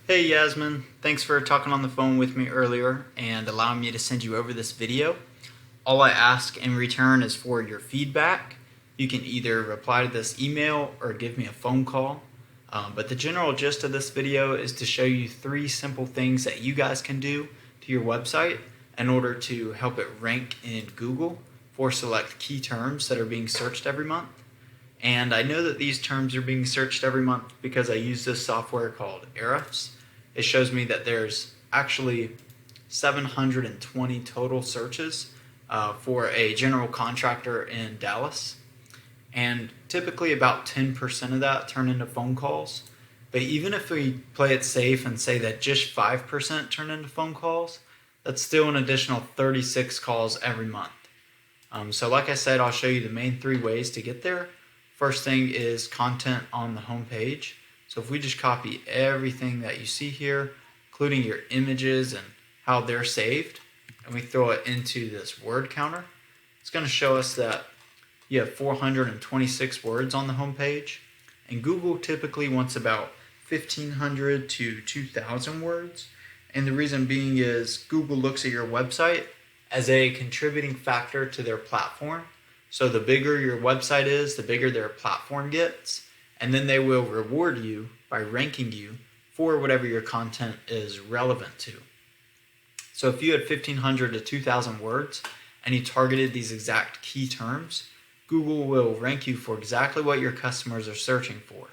Hey Yasmin, thanks for talking on the phone with me earlier and allowing me to send you over this video. All I ask in return is for your feedback. You can either reply to this email or give me a phone call. But the general gist of this video is to show you 3 simple things that you guys can do to your website in order to help it rank in Google for select key terms that are being searched every month. And I know that these terms are being searched every month because I use this software called Ahrefs. It shows me that there's actually 720 total searches for a general contractor in Dallas. And typically about 10% of that turn into phone calls. But even if we play it safe and say that just 5% turn into phone calls, that's still an additional 36 calls every month. So like I said, I'll show you the main 3 ways to get there. First thing is content on the home page. So if we just copy everything that you see here, including your images and how they're saved, and we throw it into this word counter, it's going to show us that you have 426 words on the home page, and Google typically wants about 1,500 to 2,000 words. And the reason being is Google looks at your website as a contributing factor to their platform. So the bigger your website is, the bigger their platform gets, and then they will reward you by ranking you for whatever your content is relevant to. So if you had 1,500 to 2,000 words and you targeted these exact key terms, Google will rank you for exactly what your customers are searching for.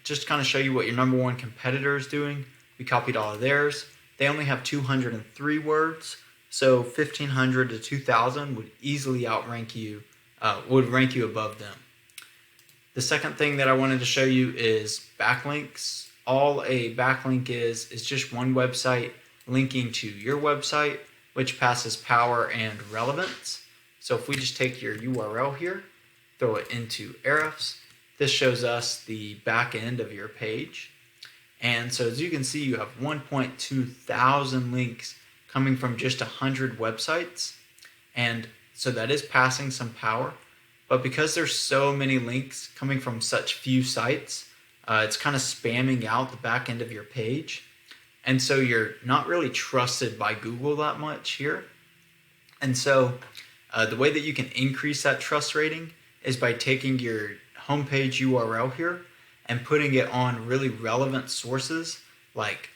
Just to kind of show you what your number 1 competitor is doing, we copied all of theirs. They only have 203 words. So 1,500 to 2,000 would easily outrank you, would rank you above them. The second thing that I wanted to show you is backlinks. All a backlink is just one website linking to your website, which passes power and relevance. So if we just take your URL here, throw it into Ahrefs, this shows us the back end of your page. And so as you can see, you have 1.2 thousand links coming from just 100 websites, and so that is passing some power. But because there's so many links coming from such few sites, it's kind of spamming out the back end of your page, and so you're not really trusted by Google that much here. And so the way that you can increase that trust rating is by taking your homepage URL here and putting it on really relevant sources like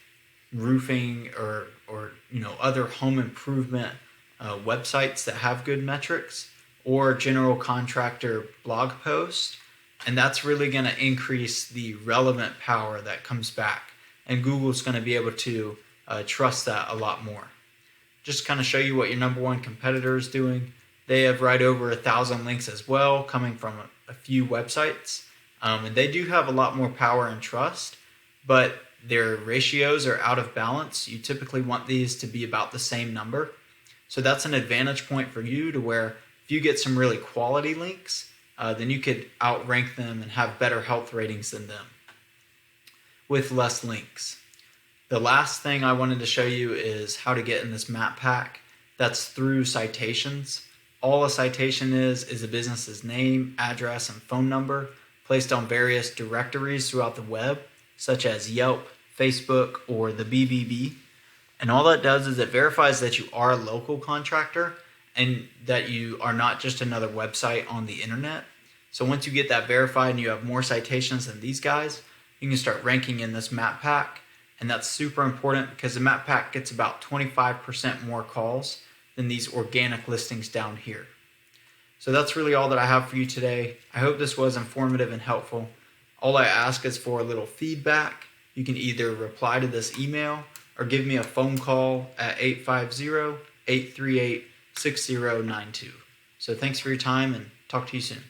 roofing or other home improvement websites that have good metrics, or general contractor blog posts, and that's really going to increase the relevant power that comes back, and Google's going to be able to trust that a lot more. Just to kind of show you what your number 1 competitor is doing, they have right over 1,000 links as well coming from a few websites, and they do have a lot more power and trust, but their ratios are out of balance. You typically want these to be about the same number. So that's an advantage point for you, to where if you get some really quality links, then you could outrank them and have better health ratings than them with less links. The last thing I wanted to show you is how to get in this map pack. That's through Citations. All a citation is a business's name, address, and phone number placed on various directories throughout the web, such as Yelp, Facebook, or the BBB. And all that does is it verifies that you are a local contractor and that you are not just another website on the internet. So once you get that verified and you have more citations than these guys, you can start ranking in this map pack. And that's super important because the map pack gets about 25% more calls than these organic listings down here. So that's really all that I have for you today. I hope this was informative and helpful. All I ask is for a little feedback. You can either reply to this email or give me a phone call at 850-838-6092. So thanks for your time, and talk to you soon.